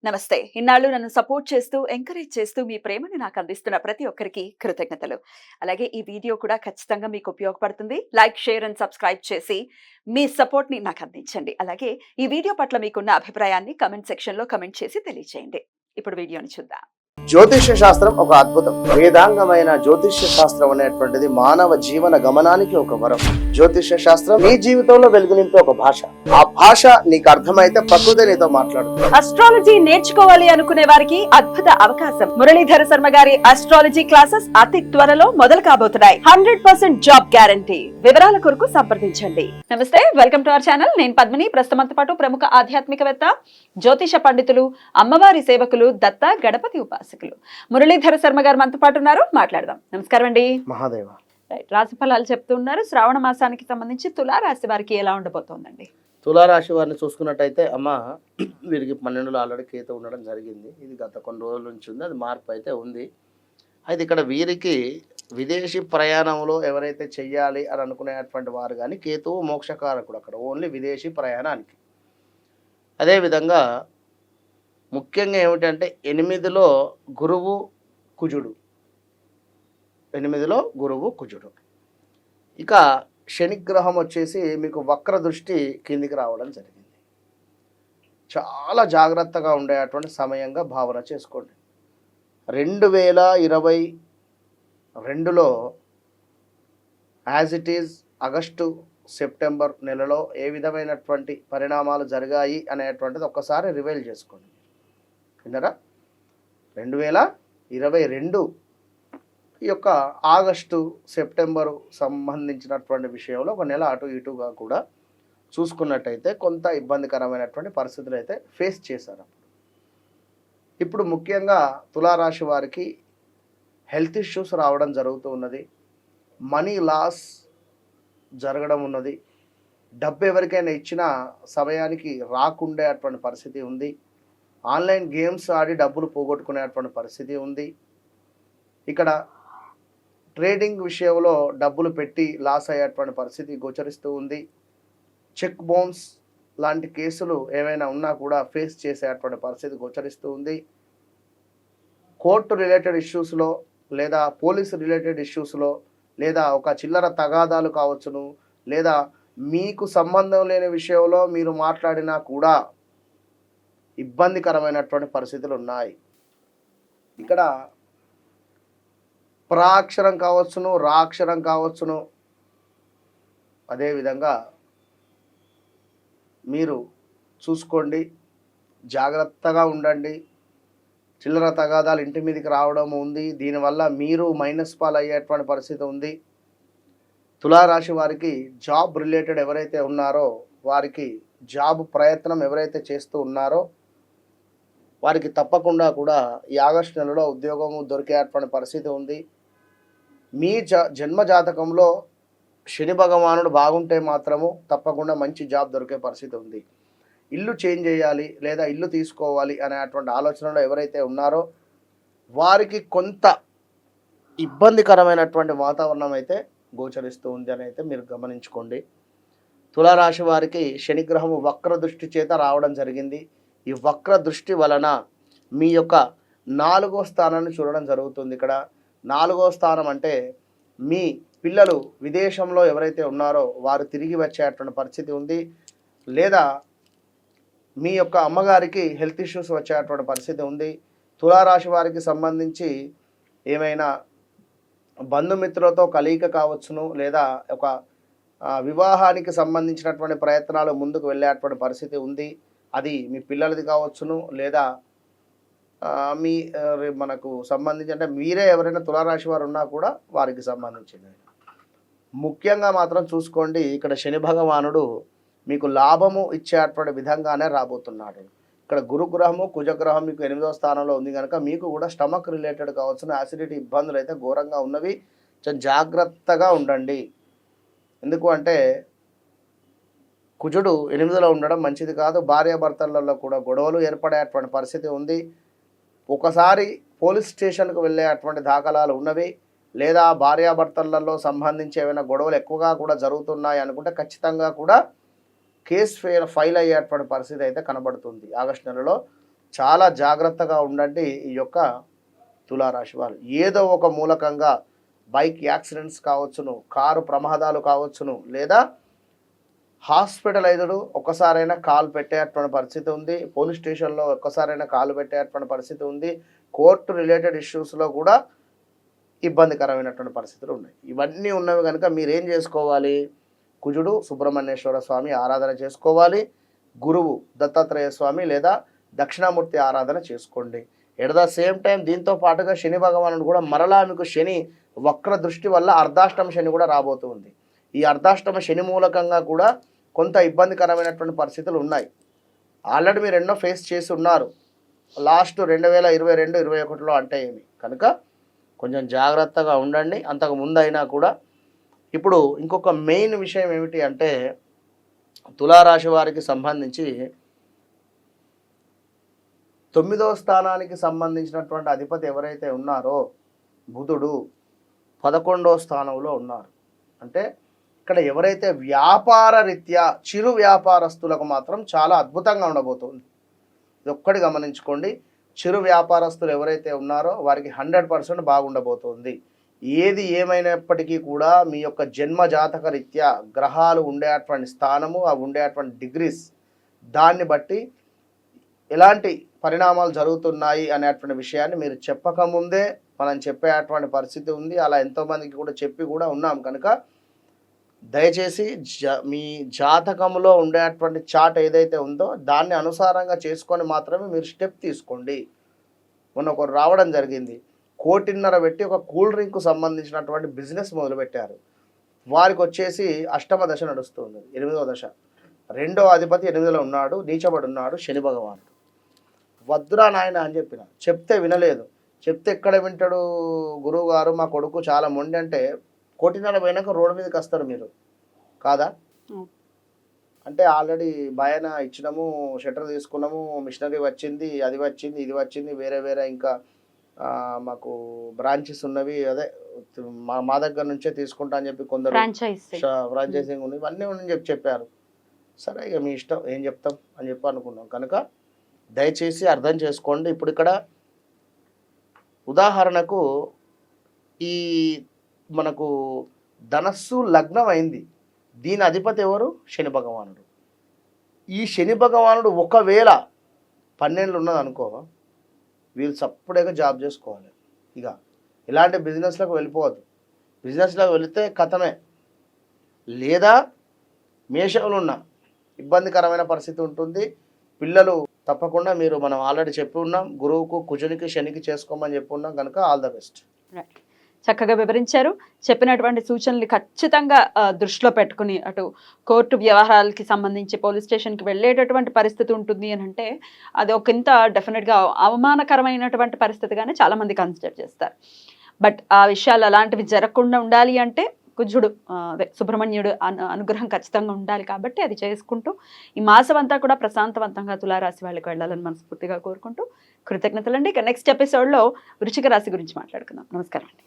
నమస్తే. ఇన్నాళ్ళు నన్ను సపోర్ట్ చేస్తూ, ఎంకరేజ్ చేస్తూ మీ ప్రేమని నాకు అందిస్తున్న ప్రతి ఒక్కరికి కృతజ్ఞతలు. అలాగే ఈ వీడియో కూడా ఖచ్చితంగా మీకు ఉపయోగపడుతుంది. లైక్, షేర్ అండ్ సబ్స్క్రైబ్ చేసి మీ సపోర్ట్‌ని నాకు అందించండి. అలాగే ఈ వీడియో పట్ల మీకున్న అభిప్రాయాన్ని కామెంట్ సెక్షన్‌లో కామెంట్ చేసి తెలియజేయండి. ఇప్పుడు వీడియోని చూద్దాం. జ్యోతిష్య శాస్త్రం ఒక అద్భుతం. వేదాంగమైన జ్యోతిష్య శాస్త్రం అనేటువంటిది మానవ జీవన గమనానికి ఒక వరం. జ్యోతిష్య శాస్త్రం నీ జీవితంలో వెలుగునింపే ఒక భాష. ఆ భాష నీకు అర్థమైతే ప్రకృతి నీతో మాట్లాడుతుంది. అస్ట్రాలజీ నేర్చుకోవాలి అనుకునే వారికి అద్భుత అవకాశం. మురళీధర శర్మ గారి అస్ట్రాలజీ క్లాసెస్ అతి త్వరలో మొదలు కాబోతున్నాయి. 100% జాబ్ గ్యారంటీ. వివరాల కొరకు సంప్రదించండి. నమస్తే, వెల్కమ్ టు అవర్ ఛానల్. నేను పద్మిని. ప్రస్తుతంతో పాటు ప్రముఖ ఆధ్యాత్మికవేత్త, జ్యోతిష పండితులు, అమ్మవారి సేవకులు, దత్త గణపతి ఉపాసకులు మురళీధర శర్మ గారు మనతో పాటు ఉన్నారు. మాట్లాడదాం. నమస్కారం అండి. మహాదేవ. రాశి ఫలాలు చెప్తున్నారు. శ్రావణ మాసానికి సంబంధించి తులారాశి వారికి ఎలా ఉండబోతోందండి? తులారాశి వారిని చూసుకున్నట్టయితే వీరికి 12లో ఆల్రెడీ కేతు ఉండడం జరిగింది. ఇది గత కొన్ని రోజుల నుంచి ఉంది. అది మార్పు అయితే ఉంది. అయితే ఇక్కడ వీరికి విదేశీ ప్రయాణంలో ఎవరైతే చెయ్యాలి అని అనుకునేటువంటి వారు కానీ, కేతువు మోక్షకారకుడు అక్కడ ఓన్లీ విదేశీ ప్రయాణానికి. అదేవిధంగా ముఖ్యంగా ఏమిటంటే 8లో గురువు కుజుడు. 8లో గురువు కుజుడు. ఇక శనిగ్రహం వచ్చేసి మీకు వక్ర దృష్టి కిందికి రావడం జరిగింది. చాలా జాగ్రత్తగా ఉండేటువంటి సమయంగా భావన చేసుకోండి. 2022లో as it is August September నెలలో ఏ విధమైనటువంటి పరిణామాలు జరిగాయి అనేటువంటిది ఒక్కసారి రివైల్ చేసుకోండి. విన్నారా? 2022 ఈ యొక్క ఆగస్టు సెప్టెంబరు సంబంధించినటువంటి విషయంలో ఒక నెల అటు ఇటుగా కూడా చూసుకున్నట్టయితే కొంత ఇబ్బందికరమైనటువంటి పరిస్థితులు అయితే ఫేస్ చేశారు. ఇప్పుడు ముఖ్యంగా తులారాశి వారికి హెల్త్ ఇష్యూస్ రావడం జరుగుతూ ఉన్నది. మనీ లాస్ జరగడం ఉన్నది. డబ్బు ఎవరికైనా ఇచ్చిన సమయానికి రాకుండేటువంటి పరిస్థితి ఉంది. ఆన్లైన్ గేమ్స్ ఆడి డబ్బులు పోగొట్టుకునేటువంటి పరిస్థితి ఉంది. ఇక్కడ ట్రేడింగ్ విషయంలో డబ్బులు పెట్టి లాస్ అయ్యేటువంటి పరిస్థితి గోచరిస్తూ ఉంది. చెక్ బౌన్స్ లాంటి కేసులు ఏమైనా ఉన్నా కూడా ఫేస్ చేసేటువంటి పరిస్థితి గోచరిస్తూ ఉంది. కోర్టు రిలేటెడ్ ఇష్యూస్లో లేదా పోలీసు రిలేటెడ్ ఇష్యూస్లో లేదా ఒక చిల్లర తగాదాలు కావచ్చును, లేదా మీకు సంబంధం లేని విషయంలో మీరు మాట్లాడినా కూడా ఇబ్బందికరమైనటువంటి పరిస్థితులు ఉన్నాయి. ఇక్కడ ప్రాక్షరం కావచ్చును, రాక్షరం కావచ్చును. అదేవిధంగా మీరు చూసుకోండి, జాగ్రత్తగా ఉండండి. చిల్లర తగాదాలు ఇంటి మీదకి రావడం ఉంది. దీనివల్ల మీరు మైనస్ పాలు అయ్యేటువంటి పరిస్థితి ఉంది. తులారాశి వారికి జాబ్ రిలేటెడ్ ఎవరైతే ఉన్నారో వారికి జాబ్ ప్రయత్నం ఎవరైతే చేస్తూ ఉన్నారో వారికి తప్పకుండా కూడా ఈ ఆగస్టు నెలలో ఉద్యోగము దొరికేటువంటి పరిస్థితి ఉంది. మీ జన్మ జాతకంలో శని భగవానుడు బాగుంటే మాత్రము తప్పకుండా మంచి జాబ్ దొరికే పరిస్థితి ఉంది. ఇల్లు చేంజ్ చేయాలి లేదా ఇల్లు తీసుకోవాలి అనేటువంటి ఆలోచనలో ఎవరైతే ఉన్నారో వారికి కొంత ఇబ్బందికరమైనటువంటి వాతావరణం అయితే గోచరిస్తూ ఉంది అని అయితే మీరు గమనించుకోండి. తులారాశి వారికి శనిగ్రహము వక్ర దృష్టి చేత రావడం జరిగింది. ఈ వక్ర దృష్టి వలన మీ యొక్క 4వ స్థానాన్ని చూడడం జరుగుతుంది. ఇక్కడ 4వ స్థానం అంటే మీ పిల్లలు విదేశంలో ఎవరైతే ఉన్నారో వారు తిరిగి వచ్చేటువంటి పరిస్థితి ఉంది. లేదా మీ యొక్క అమ్మగారికి హెల్త్ ఇష్యూస్ వచ్చేటువంటి పరిస్థితి ఉంది. తులారాశి వారికి సంబంధించి ఏమైనా బంధుమిత్రులతో కలయిక కావచ్చును, లేదా ఒక వివాహానికి సంబంధించినటువంటి ప్రయత్నాలు ముందుకు వెళ్ళేటువంటి పరిస్థితి ఉంది. అది మీ పిల్లలది కావచ్చును, లేదా మీ మనకు సంబంధించి అంటే మీరే ఎవరైనా తులారాశి వారు ఉన్నా కూడా వారికి సంబంధించింది. ముఖ్యంగా మాత్రం చూసుకోండి, ఇక్కడ శని భగవానుడు మీకు లాభము ఇచ్చేటువంటి విధంగానే రాబోతున్నాడు. ఇక్కడ గురుగ్రహము కుజగ్రహం మీకు 8వ స్థానంలో ఉంది కనుక మీకు కూడా స్టమక్ రిలేటెడ్ కావచ్చును, యాసిడిటీ ఇబ్బందులు అయితే ఘోరంగా ఉన్నవి. జాగ్రత్తగా ఉండండి. ఎందుకు అంటే కుజుడు 8లో ఉండడం మంచిది కాదు. భార్యాభర్తలలో కూడా గొడవలు ఏర్పడేటువంటి పరిస్థితి ఉంది. ఒకసారి పోలీస్ స్టేషన్కు వెళ్ళేటువంటి దాఖలాలు ఉన్నవి. లేదా భార్యాభర్తలలో సంబంధించి ఏమైనా గొడవలు ఎక్కువగా కూడా జరుగుతున్నాయి అనుకుంటే ఖచ్చితంగా కూడా కేసు ఫైల్ అయ్యేటువంటి పరిస్థితి అయితే కనబడుతుంది ఆగస్టు నెలలో. చాలా జాగ్రత్తగా ఉండండి ఈ యొక్క తులారాశి వారు. ఏదో ఒక మూలకంగా బైక్ యాక్సిడెంట్స్ కావచ్చును, కారు ప్రమాదాలు కావచ్చును, లేదా హాస్పిటలైజ్డ్ ఒక్కసారైనా కాలు పెట్టేటువంటి పరిస్థితి ఉంది, పోలీస్ స్టేషన్లో ఒక్కసారైనా కాలు పెట్టేటువంటి పరిస్థితి ఉంది, కోర్టు రిలేటెడ్ ఇష్యూస్లో కూడా ఇబ్బందికరమైనటువంటి పరిస్థితులు ఉన్నాయి. ఇవన్నీ ఉన్నవి కనుక మీరేం చేసుకోవాలి? కుజుడు సుబ్రహ్మణ్యేశ్వర స్వామి ఆరాధన చేసుకోవాలి, గురువు దత్తాత్రేయ స్వామి లేదా దక్షిణామూర్తి ఆరాధన చేసుకోండి. ఎట్ ద సేమ్ టైం దీంతో పాటుగా శని భగవానుడు కూడా మరలా మీకు శని వక్ర దృష్టి వల్ల అర్ధాష్టమ శని కూడా రాబోతుంది. ఈ అర్ధాష్టమ శని మూలకంగా కూడా కొంత ఇబ్బందికరమైనటువంటి పరిస్థితులు ఉన్నాయి. ఆల్రెడీ మీరు ఎన్నో ఫేస్ చేసి ఉన్నారు లాస్ట్ 2022-21లో అంటే ఏమి కనుక కొంచెం జాగ్రత్తగా ఉండండి. అంతకు ముందు అయినా కూడా ఇప్పుడు ఇంకొక మెయిన్ విషయం ఏమిటి అంటే తులారాశి వారికి సంబంధించి 9వ స్థానానికి సంబంధించినటువంటి అధిపతి ఎవరైతే ఉన్నారో బుధుడు 11వ స్థానంలో ఉన్నారు. అంటే ఇక్కడ ఎవరైతే వ్యాపార రీత్యా చిరు వ్యాపారస్తులకు మాత్రం చాలా అద్భుతంగా ఉండబోతుంది. ఇది ఒక్కటి గమనించుకోండి. చిరు వ్యాపారస్తులు ఎవరైతే ఉన్నారో వారికి 100% బాగుండబోతుంది. ఏది ఏమైనప్పటికీ కూడా మీ యొక్క జన్మ జాతక రీత్యా గ్రహాలు ఉండేటువంటి స్థానము, ఆ ఉండేటువంటి డిగ్రీస్, దాన్ని బట్టి ఎలాంటి పరిణామాలు జరుగుతున్నాయి అనేటువంటి విషయాన్ని మీరు చెప్పకముందే మనం చెప్పేటువంటి పరిస్థితి ఉంది. అలా ఎంతోమందికి కూడా చెప్పి కూడా ఉన్నాం. కనుక దయచేసి మీ జాతకంలో ఉండేటువంటి చార్ట్ ఏదైతే ఉందో దాన్ని అనుసారంగా చేసుకొని మాత్రమే మీరు స్టెప్ తీసుకోండి. మొన్న ఒకరు రావడం జరిగింది, 1.5 కోటి పెట్టి ఒక కూల్ డ్రింక్కు సంబంధించినటువంటి బిజినెస్ మొదలుపెట్టారు. వారికి వచ్చేసి అష్టమ దశ నడుస్తుంది, 8వ దశ. 2వ అధిపతి 8లో ఉన్నాడు, నీచబడి ఉన్నాడు శని భగవానుడు. వద్దురా నాయన అని చెప్తే వినలేదు. చెప్తే ఎక్కడ వింటాడు గురువు గారు, మా కొడుకు చాలా మొండి అంటే 1.5 కోటి పోయినాక రోడ్డు మీదకి వస్తారు మీరు కాదా? అంటే ఆల్రెడీ భయాన ఇచ్చినాము, షట్టర్ తీసుకున్నాము, మిషనరీ వచ్చింది, అది వచ్చింది, ఇది వచ్చింది, వేరే వేరే ఇంకా మాకు బ్రాంచెస్ ఉన్నవి, అదే మా దగ్గర నుంచే తీసుకుంటా అని చెప్పి కొందరు ఫ్రాంచైజింగ్ ఉంది, ఇవన్నీ అని చెప్పారు. సరే ఇక మీ ఇష్టం, ఏం చెప్తాం అని చెప్పి అనుకున్నాం. కనుక దయచేసి అర్థం చేసుకోండి. ఇప్పుడు ఇక్కడ ఉదాహరణకు ఈ మనకు ధనస్సు లగ్నం అయింది, దీని అధిపతి ఎవరు? శని భగవానుడు. ఈ శని భగవానుడు ఒకవేళ 12 ఉన్నది అనుకో, వీళ్ళు సప్పుడేగా జాబ్ చేసుకోవాలి. ఇక ఇలాంటి బిజినెస్లకు వెళ్ళిపోవద్దు. బిజినెస్లోకి వెళితే కథమే. లేదా మేషంలో ఉన్న ఇబ్బందికరమైన పరిస్థితి ఉంటుంది. పిల్లలు తప్పకుండా మీరు మనం ఆల్రెడీ చెప్పి ఉన్నాం, గురువుకు కుజునికి శనికి చేసుకోమని చెప్పి ఉన్నాం. కనుక ఆల్ ద బెస్ట్. చక్కగా వివరించారు. చెప్పినటువంటి సూచనలు ఖచ్చితంగా దృష్టిలో పెట్టుకుని అటు కోర్టు వ్యవహారాలకి సంబంధించి పోలీస్ స్టేషన్కి వెళ్ళేటటువంటి పరిస్థితి ఉంటుంది అని అంటే అది ఒకంత డెఫినెట్గా అవమానకరమైనటువంటి పరిస్థితిగానే చాలామంది కన్సిడర్ చేస్తారు. బట్ ఆ విషయాలు అలాంటివి జరగకుండా ఉండాలి అంటే కుజుడు అదే సుబ్రహ్మణ్యుడు అనుగ్రహం ఖచ్చితంగా ఉండాలి. కాబట్టి అది చేసుకుంటూ ఈ మాసం అంతా కూడా ప్రశాంతవంతంగా తులారాశి వాళ్ళకి వెళ్ళాలని మనస్ఫూర్తిగా కోరుకుంటూ కృతజ్ఞతలండి. ఇక నెక్స్ట్ ఎపిసోడ్లో వృశ్చిక రాశి గురించి మాట్లాడుకుందాం. నమస్కారం అండి.